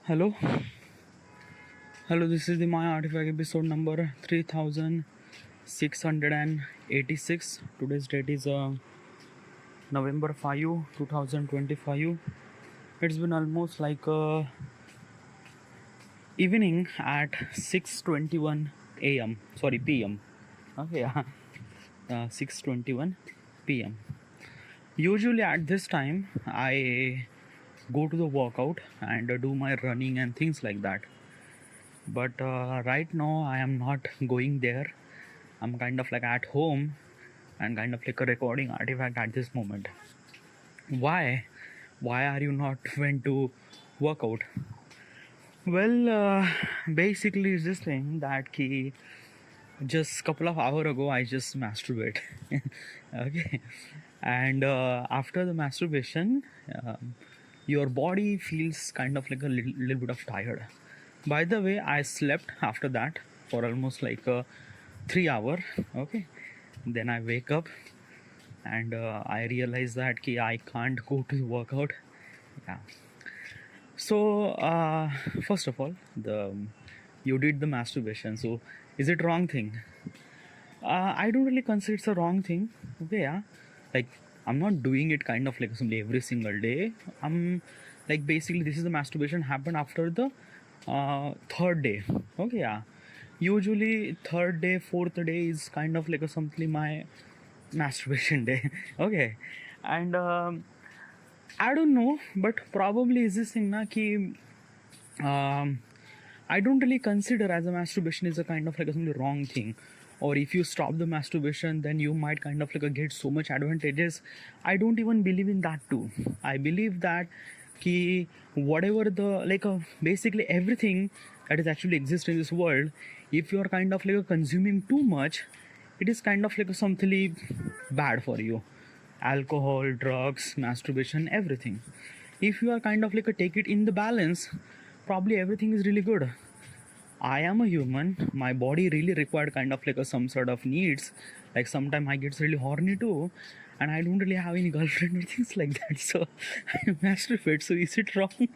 Hello, hello. This is the My Artifact episode number 3686. Today's date is November 5, 2025. It's been almost like evening at 6:21 a.m. Sorry, p.m. Okay, yeah, 6:21 p.m. Usually at this time, I go to the workout and do my running and things like that. But right now I am not going there. I'm kind of like at home and kind of like a recording artifact at this moment. Why are you not went to workout? Well, basically it's this thing that just couple of hour ago I just masturbate. Okay, and after the masturbation, your body feels kind of like a little bit of tired. By the way, I slept after that for almost like 3 hours. Okay, then I wake up and I realize that I can't go to the workout. Yeah. So first of all, you did the masturbation. So is it wrong thing? I don't really consider it's a wrong thing. Okay, yeah. Like I'm not doing it kind of like simply every single day. I'm like basically this is the masturbation happened after the third day. Okay, yeah. Usually third day, fourth day is kind of like a something my masturbation day. Okay, and I don't know, but probably is this thing na ki I don't really consider as a masturbation is a kind of like a something wrong thing. Or if you stop the masturbation, then you might kind of like get so much advantages. I don't even believe in that too. I believe that ki whatever the like basically everything that is actually exists in this world, if you are kind of like consuming too much, it is kind of like something bad for you. Alcohol, drugs, masturbation, everything. If you are kind of like take it in the balance, probably everything is really good. I am a human. My body really required kind of like some sort of needs. Like sometimes I get really horny too, and I don't really have any girlfriend or things like that. So I masturbate. So is it wrong?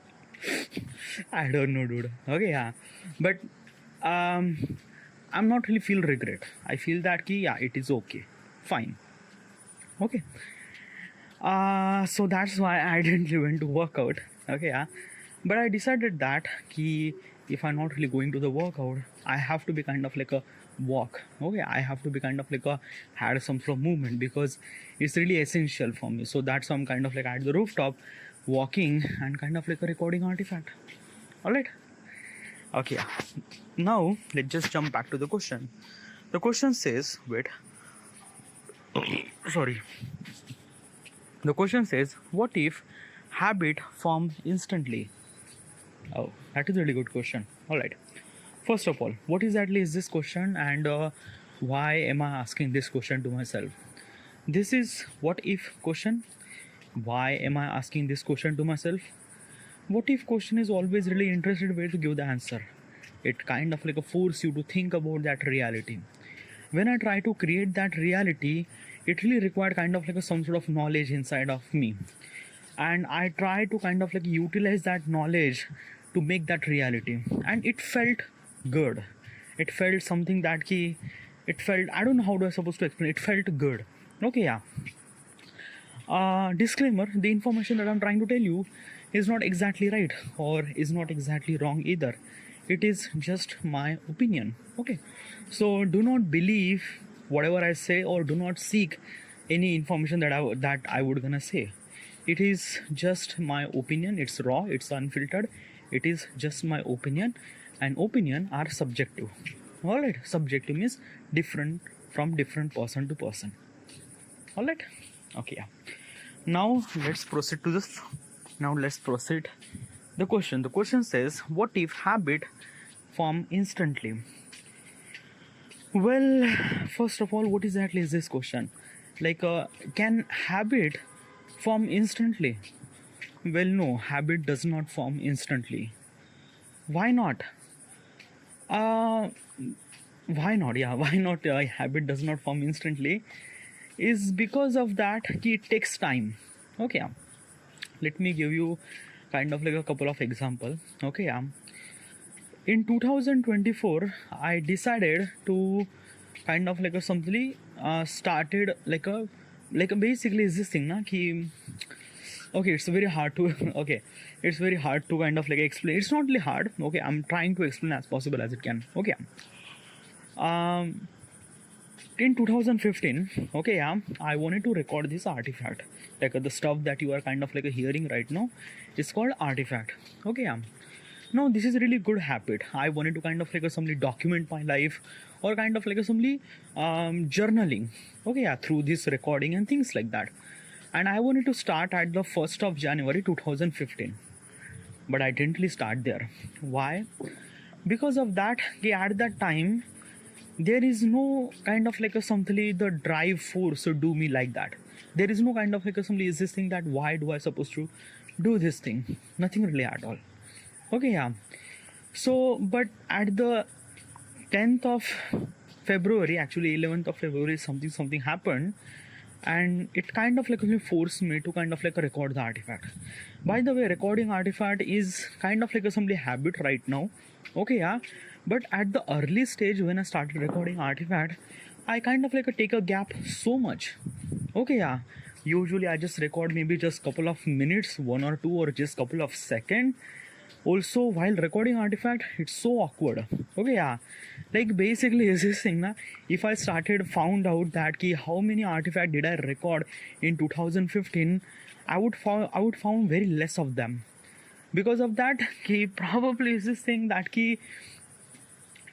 I don't know, dude. Okay, yeah, but I'm not really feel regret. I feel that yeah, it is okay, fine, okay. So that's why I didn't really went to workout. Okay, yeah. But I decided that if I'm not really going to the workout, I have to be kind of like a walk. Okay, I have to be kind of like a had some sort of movement because it's really essential for me. So that's why I'm kind of like at the rooftop, walking and kind of like a recording artifact. All right. Okay. Yeah. Now let's just jump back to the question. The question says, wait. Sorry. The question says, what if habit form instantly? Oh, that is a really good question. All right. First of all, what exactly is this question and why am I asking this question to myself? This is what if question. Why am I asking this question to myself? What if question is always really interested way to give the answer. It kind of like a force you to think about that reality. When I try to create that reality, it really required kind of like some sort of knowledge inside of me. And I try to kind of like utilize that knowledge to make that reality. And it felt good. It felt something that it felt, I don't know how do I supposed to explain, it felt good. Okay, yeah. Disclaimer, the information that I'm trying to tell you is not exactly right or is not exactly wrong either. It is just my opinion. Okay, so do not believe whatever I say or do not seek any information that I would gonna say. It is just my opinion. It's raw, it's unfiltered. It is just my opinion, and opinion are subjective. All right, subjective means different from different person to person. All right, okay, yeah. Now let's proceed to this. Now let's proceed. The question says, what if habit form instantly? Well, first of all, what exactly is this question? Like, can habit form instantly? Well, no, habit does not form instantly. Why not? Uh, why not? Yeah, why not? Habit does not form instantly is because of that it takes time. Okay, let me give you kind of like a couple of example. Okay, yeah. In 2024, I decided to kind of like a simply started like a basically is this thing na ki okay, it's very hard to okay, it's very hard to kind of like explain. It's not really hard. Okay, I'm trying to explain as possible as it can. Okay, um in 2015, okay, yeah, I wanted to record this artifact, like the stuff that you are kind of like hearing right now. It's called artifact. Okay, yeah. No, this is a really good habit. I wanted to kind of like simply document my life, or kind of like simply journaling. Okay, yeah, through this recording and things like that. And I wanted to start at the 1st of January 2015, but I didn't really start there. Why? Because of that, at that time there is no kind of like a simply the drive force to do me like that. There is no kind of like a simply is this thing that why do I supposed to do this thing? Nothing really at all. Okay, yeah. So, but at the 10th of February, actually 11th of February, something happened, and it kind of like forced me to kind of like record the artifact. By the way, recording artifact is kind of like a simply habit right now. Okay, yeah. But at the early stage when I started recording artifact, I kind of like take a gap so much. Okay, yeah. Usually I just record maybe just couple of minutes, 1 or 2, or just couple of seconds. Also, while recording artifact, it's so awkward. Okay, yeah. Like basically is this thing na, if I found out that ki how many artifact did I record in 2015, I would found very less of them. Because of that, ki probably is this thing that ki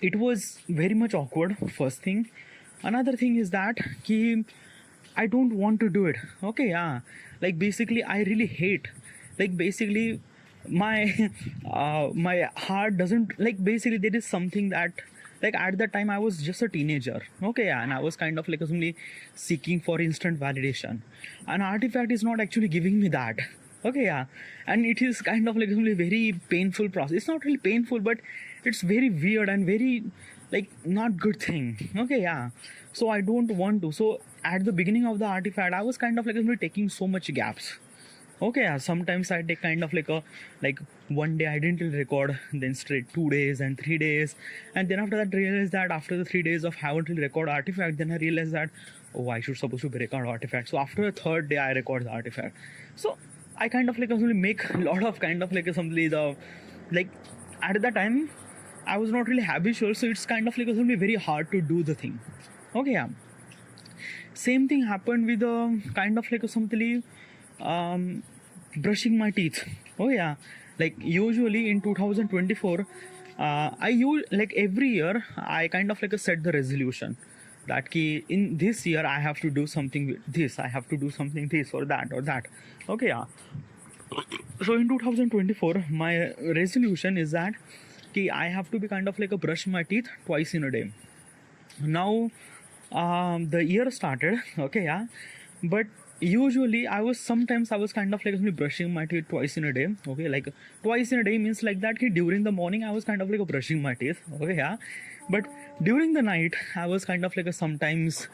it was very much awkward. First thing. Another thing is that ki I don't want to do it. Okay, yeah. Like basically I really hate. Like basically my my heart doesn't like basically there is something that like at that time I was just a teenager. Okay, yeah, and I was kind of like simply seeking for instant validation. An artifact is not actually giving me that. Okay, yeah. And it is kind of like a very painful process. It's not really painful, but it's very weird and very like not good thing. Okay, yeah. So I don't want to. So at the beginning of the artifact, I was kind of like taking so much gaps. Okay, yeah. Sometimes I take kind of like one day I didn't really record, then straight 2 days and 3 days, and then after that realized that after the 3 days of haven't really record artifact, then I realized that oh I should supposed to be record artifact. So after the third day I record the artifact. So I kind of like make a lot of kind of like simply the like at that time I was not really habitual, so it's kind of like very hard to do the thing. Okay, yeah. Same thing happened with kind of like simply brushing my teeth. Oh yeah, like usually in 2024, I use like every year I kind of like set the resolution that key in this year I have to do something with this, I have to do something this or that or that. Okay, yeah. So in 2024, my resolution is that key I have to be kind of like a brush my teeth twice in a day. Now, the year started. Okay, yeah, but usually I was kind of like brushing my teeth twice in a day. Okay, like twice in a day means like that during the morning I was kind of like brushing my teeth. Okay, yeah, but during the night I was kind of like sometimes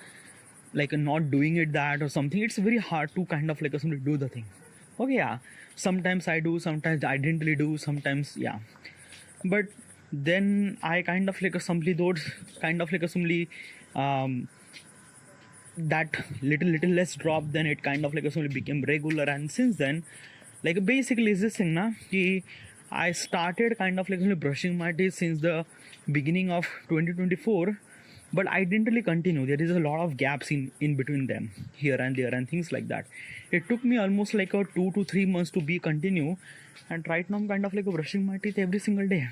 like not doing it that or something. It's very hard to kind of like do the thing. Okay, yeah, sometimes I do, sometimes I didn't really do, sometimes yeah. But then I kind of like simply those kind of like simply that little less drop, then it kind of like simply became regular. And since then, like basically is this thing na ki I started kind of like brushing my teeth since the beginning of 2024, but I didn't really continue. There is a lot of gaps in between them, here and there and things like that. It took me almost like a 2 to 3 months to be continue, and right now I'm kind of like brushing my teeth every single day.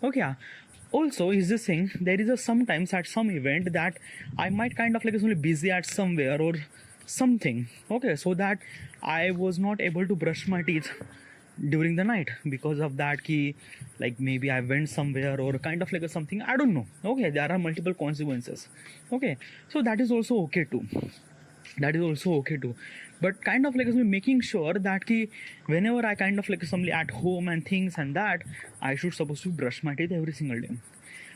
Okay, yeah. Also is this thing, there is a sometimes at some event that I might kind of like only busy at somewhere or something. Okay, so that I was not able to brush my teeth during the night because of that key, like maybe I went somewhere or kind of like something, I don't know. Okay, there are multiple consequences. Okay, so that is also okay too. But kind of like making sure that ki whenever I kind of like somebody at home and things and that, I should supposed to brush my teeth every single day.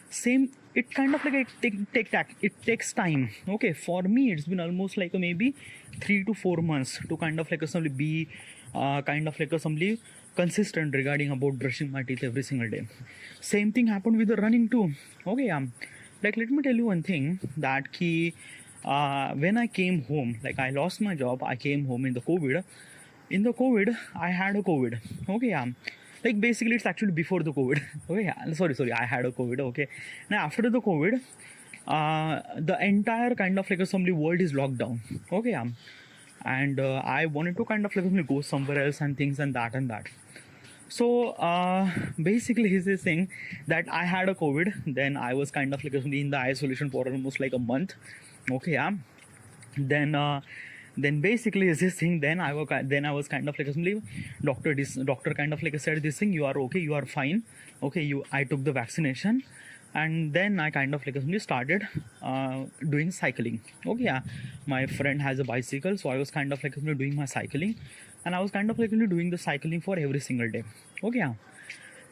Same, it kind of like it takes time. Okay, for me it's been almost like maybe 3 to 4 months to kind of like somebody be kind of like somebody consistent regarding about brushing my teeth every single day. Same thing happened with the running too. Okay, like let me tell you one thing that key. When I came home, like I lost my job, I came home in the COVID. In the COVID, I had a COVID. Okay, like basically it's actually before the COVID. Okay, sorry, I had a COVID. Okay, now after the COVID, the entire kind of like assembly world is locked down. Okay, and I wanted to kind of like go somewhere else and things and that and that. So basically he's this thing that I had a COVID, then I was kind of like in the isolation for almost like a month. Okay, then basically is this thing, then I was kind of like doctor kind of like said this thing, you are okay, you are fine. Okay, I took the vaccination, and then I kind of like started doing cycling. Okay, my friend has a bicycle, so I was kind of like doing my cycling, and I was kind of like doing the cycling for every single day. Okay,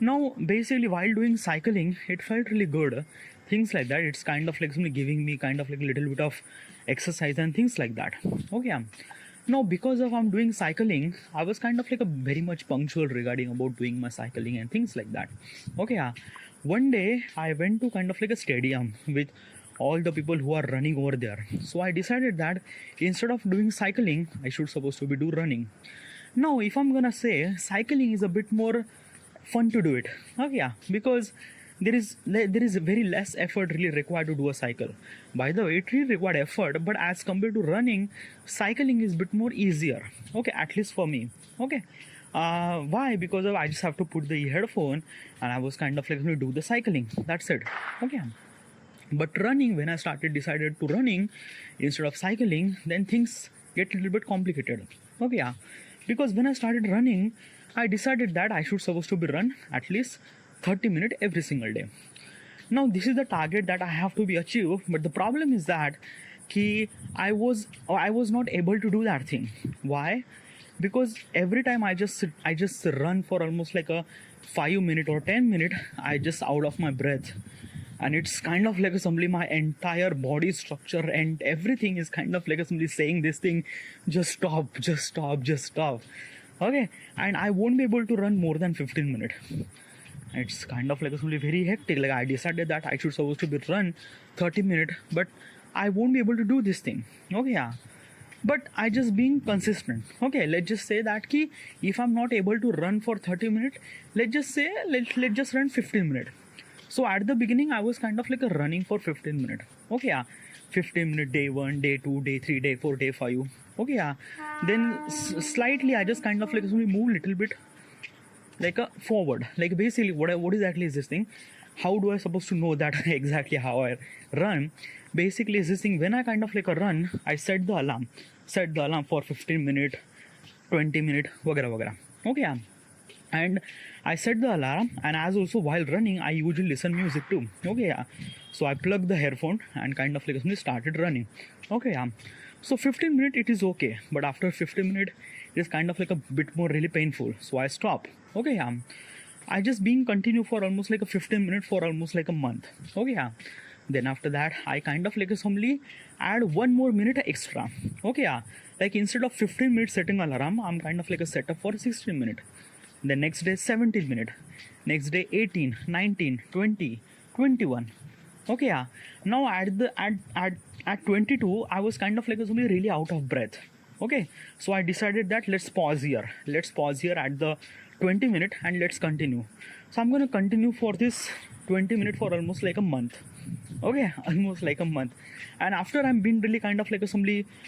now basically while doing cycling, it felt really good, things like that. It's kind of like giving me kind of like a little bit of exercise and things like that. Okay, now because of I'm doing cycling, I was kind of like a very much punctual regarding about doing my cycling and things like that. Okay, one day I went to kind of like a stadium with all the people who are running over there. So I decided that instead of doing cycling, I should supposed to be do running. Now if I'm gonna say, cycling is a bit more fun to do it. Okay, because there is very less effort really required to do a cycle. By the way, it really required effort, but as compared to running, cycling is a bit more easier. Okay, at least for me. Okay, why? Because I just have to put the headphone and I was kind of like do the cycling. That's it. Okay, but running, when I decided to running instead of cycling, then things get a little bit complicated. Okay, because when I started running, I decided that I should supposed to be run at least 30 minutes every single day. Now this is the target that I have to be achieved, but the problem is that I was not able to do that thing. Why? Because every time I just run for almost like a 5 minute or 10 minute, I just out of my breath, and it's kind of like assembly my entire body structure and everything is kind of like assembly saying this thing, just stop. Okay, and I won't be able to run more than 15 minutes. It's kind of like assembly very hectic. Like I decided that I should supposed to be run 30 minutes, but I won't be able to do this thing. Okay, but I just being consistent. Okay, let's just say that if I'm not able to run for 30 minutes, let's just run 15 minutes. So at the beginning, I was kind of like running for 15 minutes. Okay, 15 minutes day 1, day 2, day 3, day 4, day 5. Okay, then slightly I just kind of like move little bit like a forward. Like basically what exactly is this thing? How do I supposed to know that exactly how I run? Basically is this thing, when I kind of like a run, I set the alarm for 15 minutes, 20 minutes, wagera. Okay, and I set the alarm, and as also while running I usually listen music too. Okay, so I plugged the headphone and kind of like started running. Okay, so 15 minutes it is okay, but after 15 minutes it is kind of like a bit more really painful, so I stop. Okay, I just being continue for almost like a 15 minutes for almost like a month. Okay, then after that I kind of like assembly add 1 more minute extra. Okay, like instead of 15 minutes setting alarm, I'm kind of like a setup for 16 minutes. The next day 17 minutes, next day 18, 19, 20, 21. Okay, now at 22 I was kind of like really out of breath. Okay, so I decided that let's pause here at the 20 minutes and let's continue. So I'm gonna continue for this 20 minutes for almost like a month. Okay, almost like a month. And after I'm been really kind of like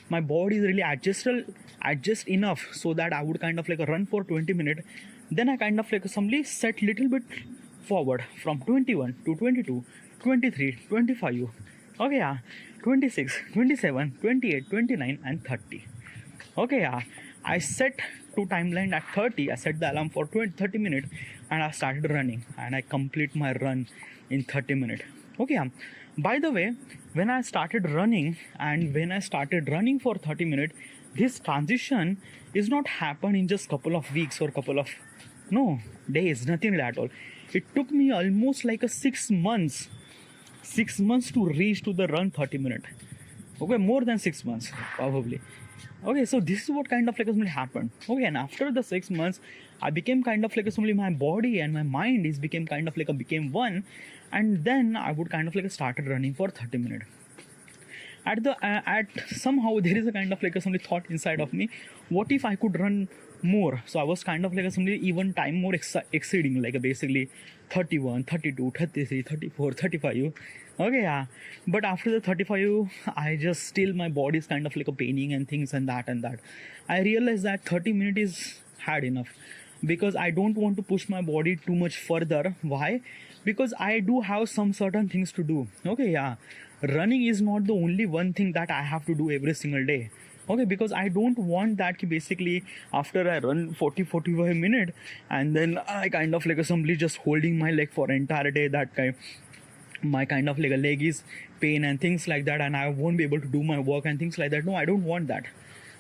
my body is really adjust enough so that I would kind of like run for 20 minutes. Then I kind of like set little bit forward from 21 to 22, 23, 25. Okay, 26, 27, 28, 29 and 30. Okay, I set to timeline at 30. I set the alarm for 30 minutes and I started running, and I complete my run in 30 minutes. Okay, by the way, when I started running for 30 minutes, this transition is not happen in just couple of weeks or days, nothing at all. It took me almost like a 6 months to reach to the run 30 minutes. Okay, more than 6 months probably. Okay, so this is what kind of like happened. Okay, and after the 6 months I became kind of like simply my body and my mind is became kind of like a became one, and then I would kind of like started running for 30 minutes. At somehow there is a kind of like a somebody thought inside of me, what if I could run more? So I was kind of like a somebody even time more exceeding, like basically 31, 32, 33, 34, 35. Okay, yeah. But after the 35, I just still my body is kind of like a paining and things and that. I realized that 30 minutes is hard enough, because I don't want to push my body too much further. Why? Because I do have some certain things to do. Okay, yeah. Running is not the only one thing that I have to do every single day. Okay, because I don't want that basically after I run 40-45 minutes and then I kind of like simply just holding my leg for entire day, that kind my kind of like a leg is pain and things like that, and I won't be able to do my work and things like that. No, I don't want that.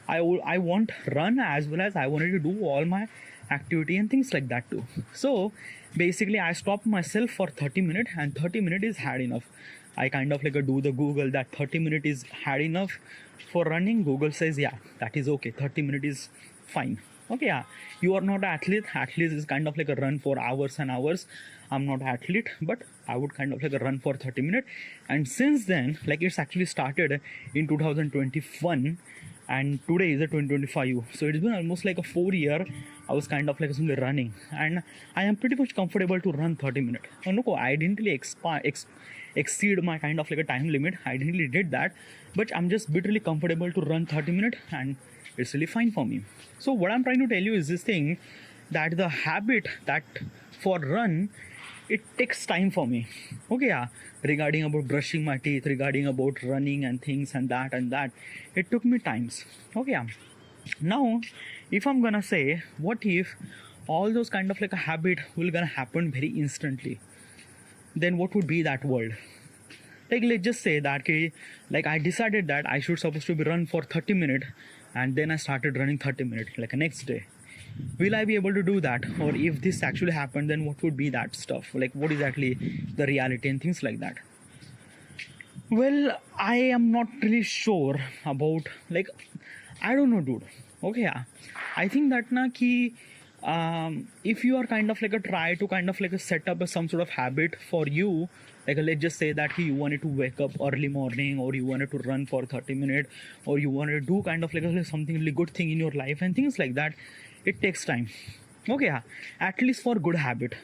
I want run as well as I wanted to do all my activity and things like that too. So basically I stopped myself for 30 minutes, and 30 minutes is hard enough. I kind of like do the Google that 30 minutes is hard enough for running. Google says yeah, that is okay, 30 minutes is fine. Okay, yeah, you are not an athlete. Athlete is kind of like a run for hours and hours. I'm not an athlete, but I would kind of like a run for 30 minutes. And since then, like it's actually started in 2021 and today is a 2025, so it's been almost like a 4 year I was kind of like simply running, and I am pretty much comfortable to run 30 minutes. No, I didn't really exceed my kind of like a time limit. I didn't really did that, but I'm just bitterly comfortable to run 30 minutes, and it's really fine for me. So what I'm trying to tell you is this thing, that the habit that for run, it takes time for me. Okay, yeah, regarding about brushing my teeth, regarding about running and things and that, it took me times. Okay, yeah. Now if I'm gonna say, what if all those kind of like a habit will gonna happen very instantly, then what would be that world? Like let's just say that like I decided that I should supposed to be run for 30 minutes, and then I started running 30 minutes like the next day. Will I be able to do that? Or if this actually happened, then what would be that stuff? Like what is actually the reality and things like that? Well, I am not really sure about, like, I don't know, dude. Okay, yeah. I think that if you are kind of like a try to kind of like a set up some sort of habit for you, like let's just say that you wanted to wake up early morning, or you wanted to run for 30 minutes, or you wanted to do kind of like something really good thing in your life and things like that, it takes time. Okay, yeah. At least for good habit.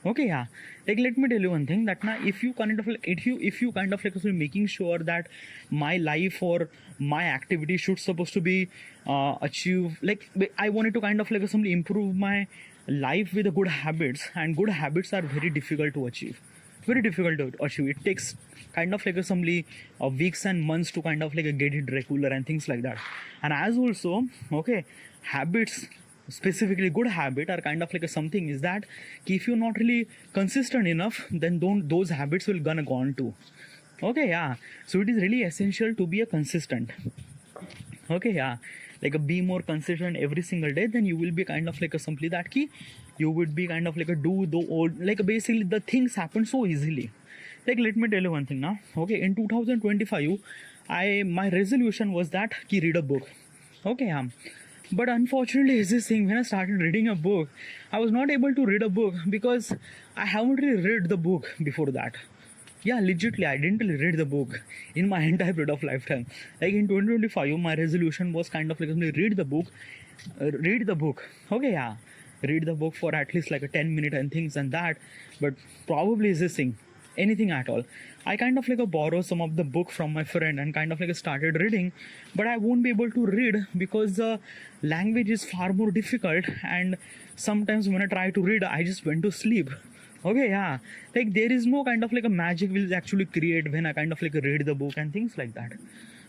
Okay, yeah. Like let me tell you one thing, that if you kind of like if you kind of like making sure that my life or my activity should supposed to be achieve, like I wanted to kind of like simply improve my life with the good habits, and good habits are very difficult to achieve. Very difficult to achieve. It takes kind of like simply weeks and months to kind of like get it regular and things like that. And as also, okay, habits, specifically good habit, are kind of like something is that if you're not really consistent enough, then those habits will gonna gone too. Okay, yeah. So it is really essential to be a consistent. Okay, yeah. Like be more consistent every single day, then you will be kind of like simply that key, you would be kind of like do the old, like basically the things happen so easily. Like let me tell you one thing now. Okay, in 2025 my resolution was that read a book. Okay, yeah. But unfortunately, is this thing, when I started reading a book, I was not able to read a book because I haven't really read the book before that. Yeah, legitly, I didn't really read the book in my entire period of lifetime. Like in 2025, my resolution was kind of like read the book. Okay, yeah, read the book for at least like a 10 minute and things and that. But probably is this thing, anything at all. I kind of like borrow some of the book from my friend and kind of like started reading, but I won't be able to read because the language is far more difficult, and sometimes when I try to read, I just went to sleep. Okay, yeah. Like there is no kind of like a magic will actually create when I kind of like read the book and things like that.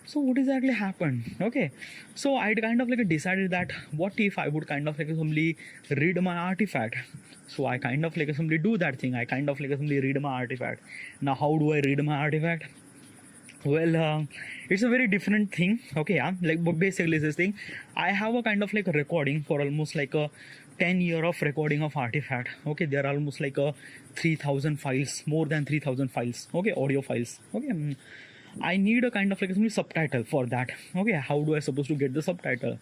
So what exactly happened? Okay, so I kind of like decided that what if I would kind of like simply read my artifact. So I kind of like simply do that thing. I kind of like simply read my artifact. Now how do I read my artifact? Well, it's a very different thing. Okay, yeah. Like basically this thing, I have a kind of like a recording for almost like a 10 year of recording of artifact. Okay, there are almost like a 3,000 files, more than 3,000 files. Okay, audio files. Okay, I need a kind of like subtitle for that. Okay, how do I supposed to get the subtitle?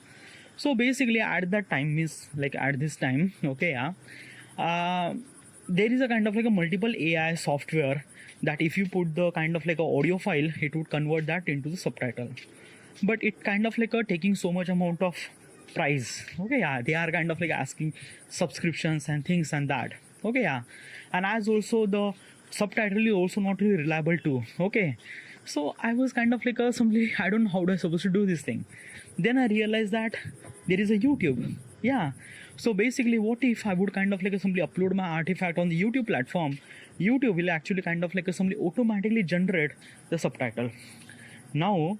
So basically at that time is like at this time, okay, yeah, there is a kind of like a multiple AI software that if you put the kind of like a audio file, it would convert that into the subtitle. But it kind of like a taking so much amount of price. Okay, yeah, they are kind of like asking subscriptions and things and that. Okay, yeah, and as also the subtitle is also not really reliable too. Okay, so I was kind of like simply I don't know how do I supposed to do this thing. Then I realized that there is a YouTube. Yeah, so basically what if I would kind of like simply upload my artifact on the YouTube platform. YouTube will actually kind of like simply automatically generate the subtitle. Now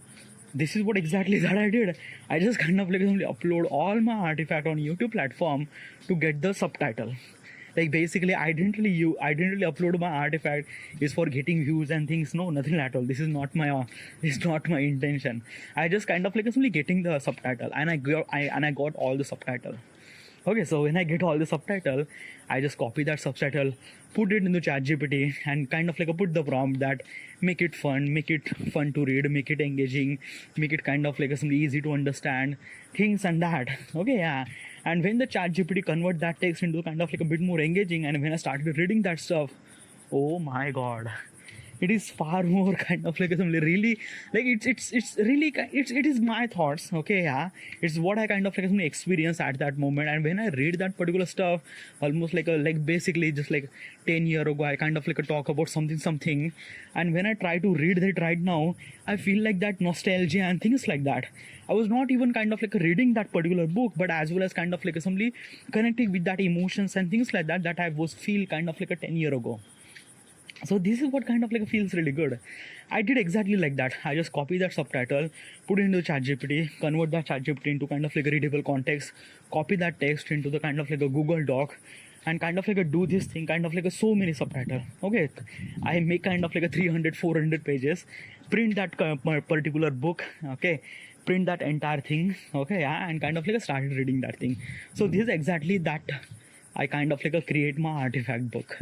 this is what exactly that I did. I just kind of like simply upload all my artifact on YouTube platform to get the subtitle. Like basically I didn't really upload my artifact is for getting views and things. No, nothing at all. This is not my intention. I just kind of like simply getting the subtitle, and I got all the subtitle. Okay, so when I get all the subtitle, I just copy that subtitle, put it into ChatGPT, and kind of like put the prompt that make it fun to read, make it engaging, make it kind of like something easy to understand, things and that. Okay, yeah. And when the ChatGPT convert that text into kind of like a bit more engaging, and when I started reading that stuff, oh my god, it is far more kind of like something really like it's really it is my thoughts. Okay, yeah, it's what I kind of like experience at that moment. And when I read that particular stuff, almost like basically just like 10 years ago, I kind of like talk about something, and when I try to read that right now, I feel like that nostalgia and things like that. I was not even kind of like reading that particular book, but as well as kind of like simply connecting with that emotions and things like that I was feel kind of like a 10 years ago. So this is what kind of like feels really good. I did exactly like that. I just copy that subtitle, put it into ChatGPT, convert that ChatGPT into kind of like a readable context, copy that text into the kind of like a Google Doc, and kind of like a do this thing, kind of like a so many subtitle. Okay, I make kind of like a 300-400 pages, print that particular book. Okay, print that entire thing. Okay, yeah, and kind of like started reading that thing. So this is exactly that. I kind of like create my artifact book.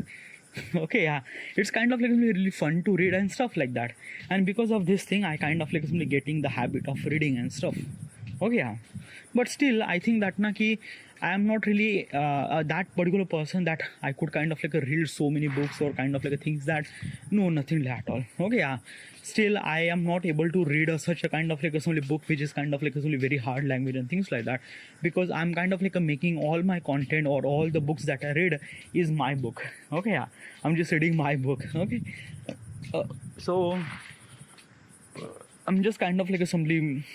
Okay, yeah, it's kind of like really fun to read and stuff like that. And because of this thing, I kind of like simply getting the habit of reading and stuff. Okay, yeah, but still I think that I am not really that particular person that I could kind of like read so many books or kind of like things that no, nothing at all. Okay, yeah, still I am not able to read such a kind of like a book which is kind of like a very hard language and things like that, because I'm kind of like making all my content or all the books that I read is my book. Okay, yeah, I'm just reading my book. Okay, so I'm just kind of like simply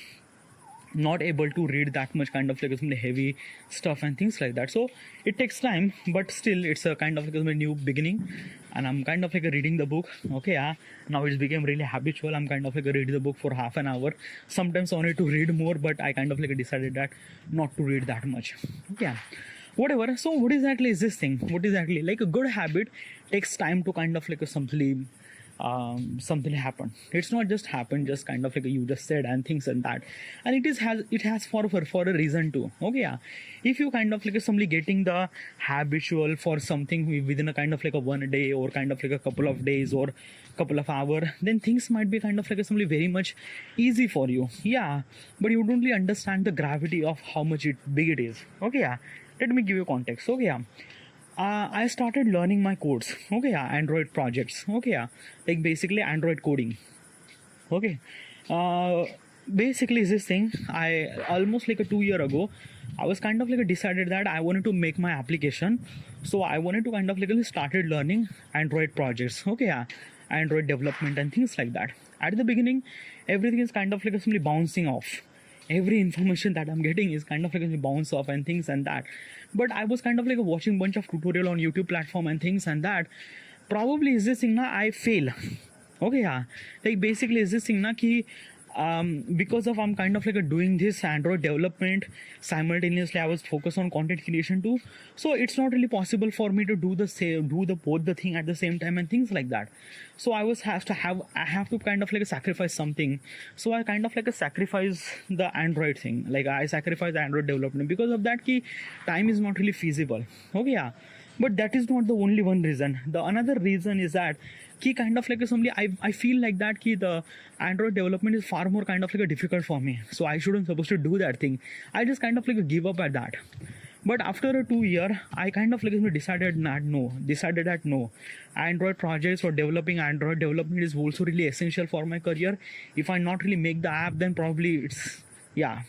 not able to read that much kind of like some heavy stuff and things like that. So it takes time, but still it's a kind of like a new beginning, and I'm kind of like reading the book. Okay, yeah, now it's become really habitual. I'm kind of like reading the book for half an hour, sometimes only to read more, but I kind of like decided that not to read that much. Yeah, whatever. So what exactly is this thing? What exactly like a good habit takes time to kind of like something happened. It's not just happened just kind of like you just said and things and that, and it has for a reason too. Okay, yeah, if you kind of like somebody getting the habitual for something within a kind of like a 1 day or kind of like a couple of days or couple of hours, then things might be kind of like somebody very much easy for you. Yeah, but you don't really understand the gravity of how much big it is. Okay, yeah, let me give you context. Okay, yeah, I started learning my codes. Okay, yeah, Android projects. Okay, yeah, like basically Android coding. Okay, basically this thing I almost like a 2 year ago, I was kind of like decided that I wanted to make my application. So I wanted to kind of like started learning Android projects. Okay, yeah, Android development and things like that. At the beginning, everything is kind of like simply bouncing off. Every information that I'm getting is kind of like bounce off and things and that. But I was kind of like watching bunch of tutorial on YouTube platform and things and that. Probably is this thing na I fail. Okay, yeah, like basically is this thing na ki because of I'm kind of like doing this Android development simultaneously, I was focused on content creation too. So it's not really possible for me to do both the thing at the same time and things like that. So I have to kind of like sacrifice something. So I kind of like sacrifice the Android thing. Like I sacrifice the Android development because of that time is not really feasible. Okay, yeah. But that is not the only one reason. The another reason is that key kind of like somebody I feel like that key the Android development is far more kind of like a difficult for me, so I shouldn't supposed to do that thing. I just kind of like give up at that. But after a 2 year, I kind of like decided that no, Android projects or developing Android development is also really essential for my career. If I not really make the app, then probably it's, yeah.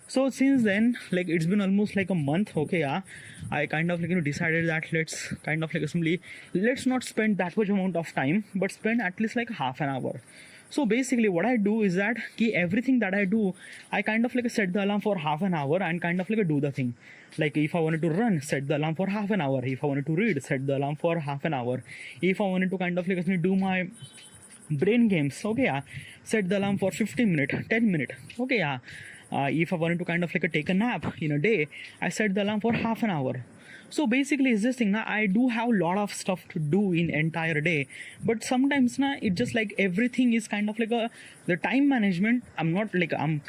So since then, like it's been almost like a month. Okay, yeah, I kind of like decided that let's kind of like assembly, let's not spend that much amount of time, but spend at least like half an hour. So basically, what I do is that everything that I do, I kind of like set the alarm for half an hour and kind of like do the thing. Like if I wanted to run, set the alarm for half an hour. If I wanted to read, set the alarm for half an hour. If I wanted to kind of like do my brain games, okay, yeah, set the alarm for 15 minutes, 10 minutes, okay, yeah. If I wanted to kind of like take a nap in a day, I set the alarm for half an hour. So basically is this thing now, I do have a lot of stuff to do in entire day, but sometimes now it just like everything is kind of like a the time management. I'm not really kind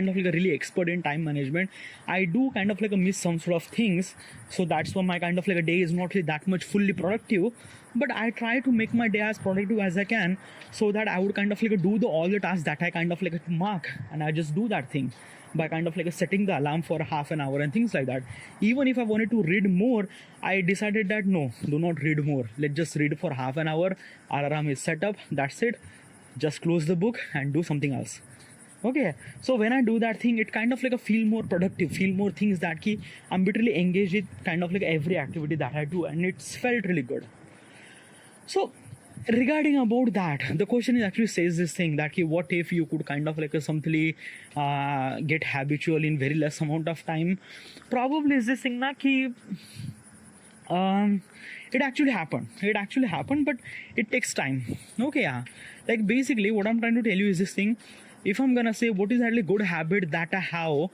of like a really expert in time management. I do kind of like a miss some sort of things, so that's why my kind of like a day is not really that much fully productive. But I try to make my day as productive as I can, so that I would kind of like do all the tasks that I kind of like mark, and I just do that thing by kind of like setting the alarm for half an hour and things like that. Even if I wanted to read more, I decided that no, do not read more. Let's just read for half an hour. Alarm is set up. That's it. Just close the book and do something else. Okay, so when I do that thing, it kind of like a feel more productive, feel more things that I'm literally engaged with kind of like every activity that I do, and it's felt really good. So regarding about that, the question is actually says this thing that what if you could kind of like something get habitual in very less amount of time. Probably is this thing that it actually happened, but it takes time. Okay, yeah, like basically what I'm trying to tell you is this thing. If I'm gonna say what is actually good habit that I have,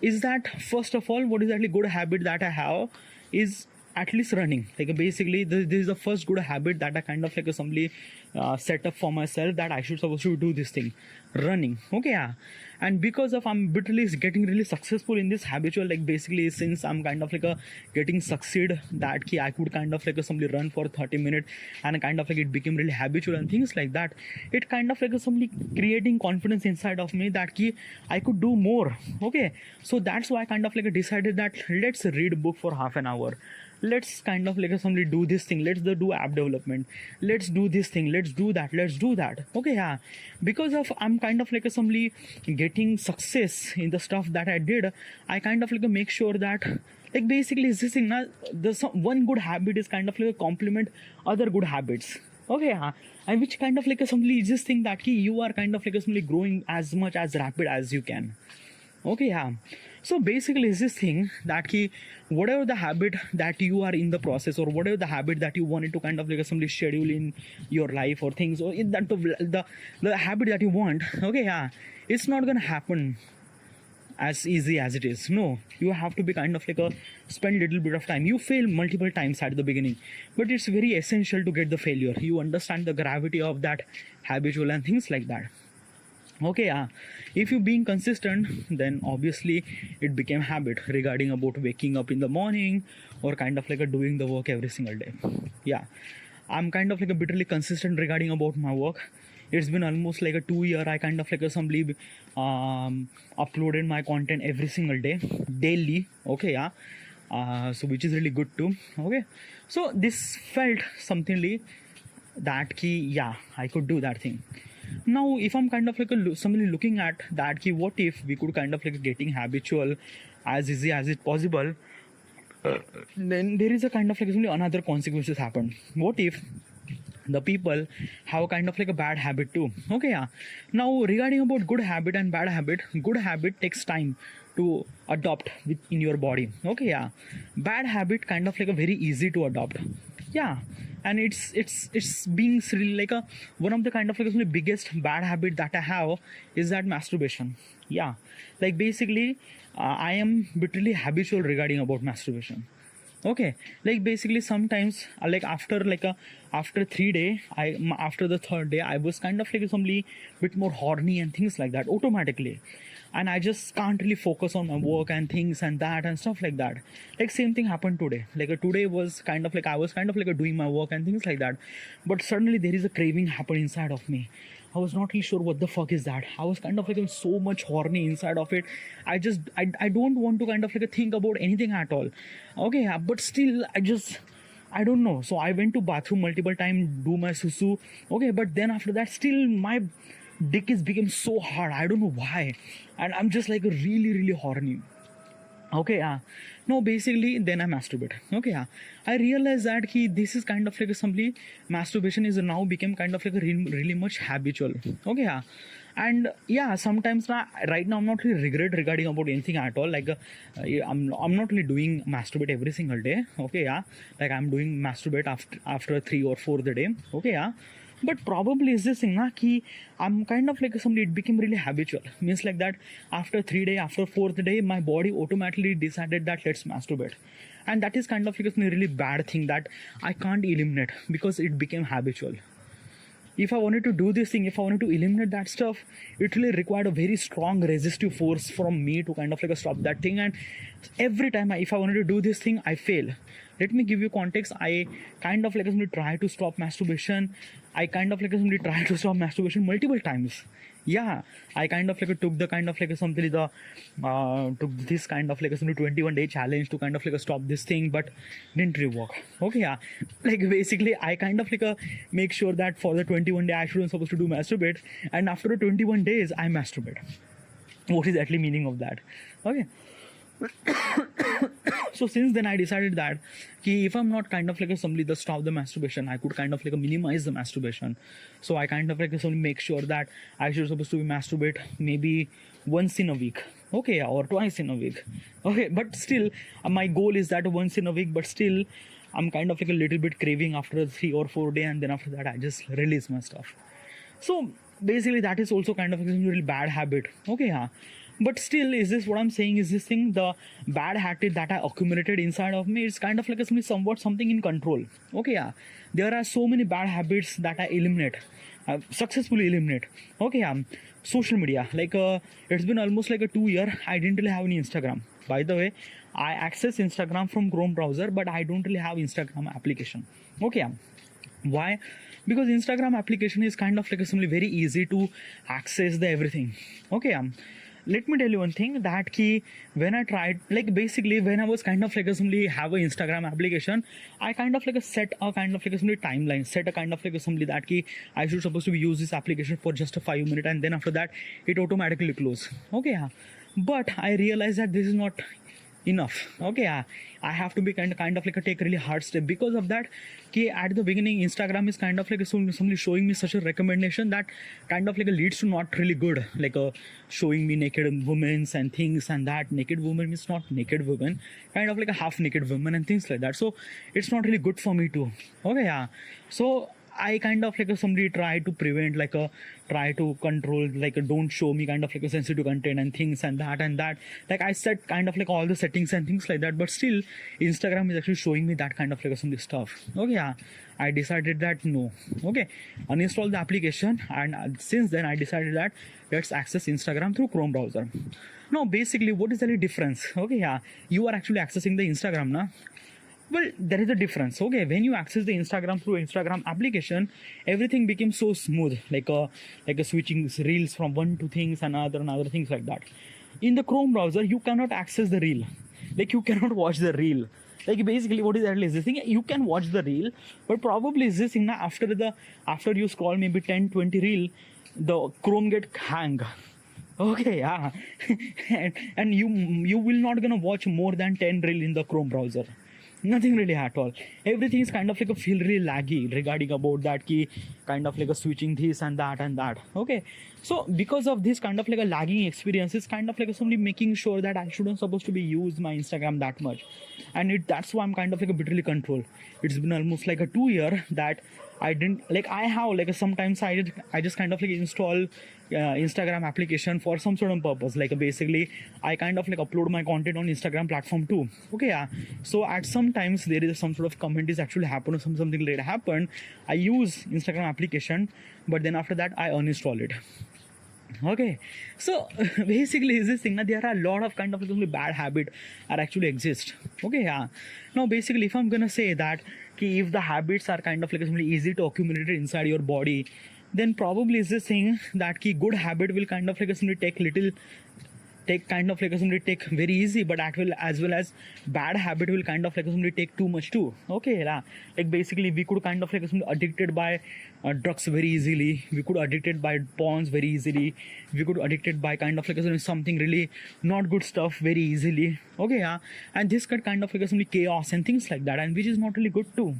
is that first of all, what is actually good habit that I have is at least running. Like basically this is the first good habit that I kind of like assembly set up for myself, that I should supposed to do this thing, running. Okay, yeah. And because of I'm literally getting really successful in this habitual, like basically since I'm kind of like getting succeed that I could kind of like assembly run for 30 minutes, and kind of like it became really habitual and things like that. It kind of like assembly creating confidence inside of me that I could do more. Okay, so that's why I kind of like decided that let's read a book for half an hour. Let's kind of like somebody do this thing, let's do app development, let's do this thing, let's do that. Okay, yeah. Because of I'm kind of like somebody getting success in the stuff that I did, I kind of like make sure that like basically is this thing now, the one good habit is kind of like a complement other good habits. Okay, yeah. And which kind of like somebody is this thing that you are kind of like somebody growing as much as rapid as you can. Okay, yeah. So basically is this thing that whatever the habit that you are in the process, or whatever the habit that you wanted to kind of like somebody schedule in your life or things, or in that the habit that you want, okay, yeah, it's not gonna happen as easy as it is. No, you have to be kind of like spend little bit of time. You fail multiple times at the beginning, but it's very essential to get the failure. You understand the gravity of that habitual and things like that. Okay, yeah. If you being consistent, then obviously it became habit regarding about waking up in the morning, or kind of like doing the work every single day. Yeah, I'm kind of like bitterly consistent regarding about my work. It's been almost like a 2 year. I kind of like assembly uploaded my content every single day, daily. Okay, yeah. So which is really good too. Okay, so this felt something that yeah, I could do that thing. Now if I'm kind of like somebody looking at that what if we could kind of like getting habitual as easy as it possible, then there is a kind of like another consequences happen. What if the people have kind of like a bad habit too? Okay, yeah. Now regarding about good habit and bad habit, good habit takes time to adopt in your body. Okay, yeah. Bad habit kind of like a very easy to adopt. Yeah, and it's being really like one of the kind of like the biggest bad habit that I have is that masturbation. Yeah, like basically I am literally habitual regarding about masturbation. Okay, like basically sometimes like after 3 day, after the third day I was kind of like somebody bit more horny and things like that automatically. and I just can't really focus on my work and things and that and stuff like that. Like same thing happened today. Like today was kind of like I was kind of like doing my work and things like that, but suddenly there is a craving happen inside of me. I was not really sure what the fuck is that. I was kind of like so much horny inside of it. I don't want to kind of like think about anything at all. Okay, yeah, but still I don't know. So I went to bathroom multiple times, do my susu. Okay, but then after that, still my dick is became so hard. I don't know why, and I'm just like really really horny. Okay, yeah. No, basically, then I masturbate. Okay, yeah. I realized that this is kind of like simply masturbation is now became kind of like a really much habitual. Okay, yeah. And yeah, sometimes right now I'm not really regret regarding about anything at all. Like I'm not really doing masturbate every single day. Okay, yeah. Like I'm doing masturbate after 3 or 4 the day. Okay, yeah. But probably is this thing ki I'm kind of like somebody, it became really habitual. Means like that after 3 day, after 4th day, my body automatically decided that let's masturbate. And that is kind of like a really bad thing that I can't eliminate because it became habitual. If I wanted to do this thing, if I wanted to eliminate that stuff, it really required a very strong resistive force from me to kind of like stop that thing. And every time if I wanted to do this thing, I fail. Let me give you context. I kind of like try to stop masturbation. I kind of like try to stop masturbation multiple times. Yeah, I kind of like took the kind of like something took this kind of like a 21-day challenge to kind of like stop this thing, but didn't really work. Okay, yeah, like basically I kind of like make sure that for the 21 day I shouldn't supposed to do masturbate, and after the 21 days I masturbate. What is actually meaning of that? Okay. So since then I decided that if I'm not kind of like somebody that stop the masturbation, I could kind of like minimize the masturbation. So I kind of like make sure that I should supposed to be masturbate maybe once in a week. Okay, or twice in a week. Okay, but still my goal is that once in a week, but still I'm kind of like a little bit craving after 3 or 4 days, and then after that I just release my stuff. So basically that is also kind of a really bad habit. Okay, yeah. But still, is this what I'm saying? Is this thing the bad habit that I accumulated inside of me? It's kind of like somewhat something in control. Okay, yeah. There are so many bad habits that I eliminate, successfully eliminate. Okay, yeah. Social media. Like it's been almost like a 2 year. I didn't really have any Instagram. By the way, I access Instagram from Chrome browser, but I don't really have Instagram application. Okay, yeah. Why? Because Instagram application is kind of like very easy to access the everything. Okay, let me tell you one thing that when I tried, like basically when I was kind of like somebody have an Instagram application, I kind of like set a kind of like somebody timeline, set a kind of like somebody that I should supposed to use this application for just a 5 minute, and then after that it automatically close. Okay, yeah. But I realized that this is not enough. Okay, yeah. I have to be kind of like take really hard step. Because of that, at the beginning Instagram is kind of like somebody showing me such a recommendation that kind of like leads to not really good, like showing me naked women and things, and that naked woman means not naked women, kind of like a half naked woman and things like that. So it's not really good for me too. Okay, yeah. So I kind of like somebody try to prevent, like try to control, like don't show me kind of like a sensitive content and things and that. Like I set kind of like all the settings and things like that, but still Instagram is actually showing me that kind of like some stuff. Okay, yeah. I decided that no. Okay, uninstall the application, and since then I decided that let's access Instagram through Chrome browser. Now basically what is the difference? Okay, yeah. You are actually accessing the Instagram now. Well, there is a difference. Okay, when you access the Instagram through Instagram application, everything becomes so smooth, like a switching reels from one to things and other things like that. In the Chrome browser, you cannot access the reel, like you cannot watch the reel. Like basically, what is that? Is this thing? You can watch the reel, but probably is this thing now after you scroll maybe 10-20 reel, the Chrome get hang. Okay, yeah, and you will not gonna watch more than 10 reel in the Chrome browser. Nothing really at all. Everything is kind of like a feel really laggy regarding about that kind of like a switching this and that. Okay, so because of this kind of like a lagging experience, it's kind of like somebody making sure that I shouldn't supposed to be use my Instagram that much, and that's why I'm kind of like a bit really control. It's been almost like a 2 year that I didn't like. I have like sometimes I just kind of like install Instagram application for some sort of purpose. Like basically, I kind of like upload my content on Instagram platform too. Okay, yeah. So at some times there is some sort of comment is actually happen or something later happened. I use Instagram application, but then after that I uninstall it. Okay, so basically is this thing that there are a lot of kind of like bad habit are actually exist. Okay, yeah. Now basically if I'm gonna say that if the habits are kind of like easy to accumulate inside your body, then probably is this thing that good habit will kind of like take little, take kind of like somebody take very easy, but that will as well as bad habit will kind of like somebody take too much too. Okay, yeah. Like basically we could kind of like addicted by drugs very easily, we could addicted by pawns very easily, we could addicted by kind of like something really not good stuff very easily. Okay, yeah. And this could kind of like chaos and things like that, and which is not really good too.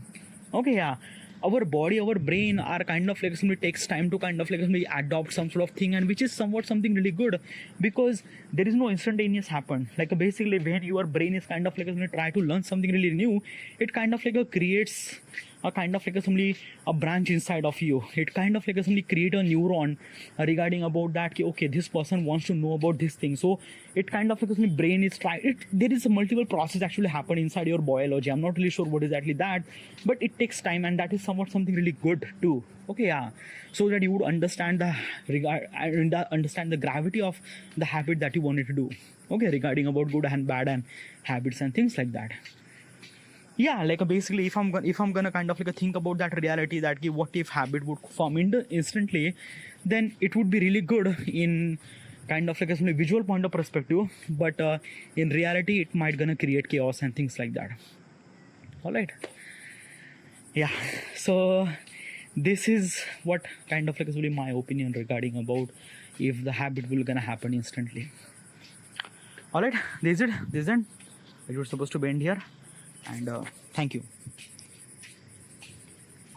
Okay, yeah. Our body, our brain are kind of like takes time to kind of like adopt some sort of thing, and which is somewhat something really good, because there is no instantaneous happen. Like basically when your brain is kind of like try to learn something really new, it kind of like creates a kind of like a branch inside of you. It kind of like create a neuron regarding about that okay, this person wants to know about this thing, so it kind of like brain is try it. There is a multiple process actually happen inside your biology. I'm not really sure what exactly that, but it takes time, and that is somewhat something really good too. Okay, yeah. So that you would understand the understand the gravity of the habit that you wanted to do. Okay, regarding about good and bad and habits and things like that. Yeah, like basically if I'm gonna kind of like think about that reality that what if habit would form instantly, then it would be really good in kind of like a visual point of perspective, but in reality it might gonna create chaos and things like that. All right, yeah. So this is what kind of like is really my opinion regarding about if the habit will gonna happen instantly. All right, this is it. It was supposed to be end here, and thank you.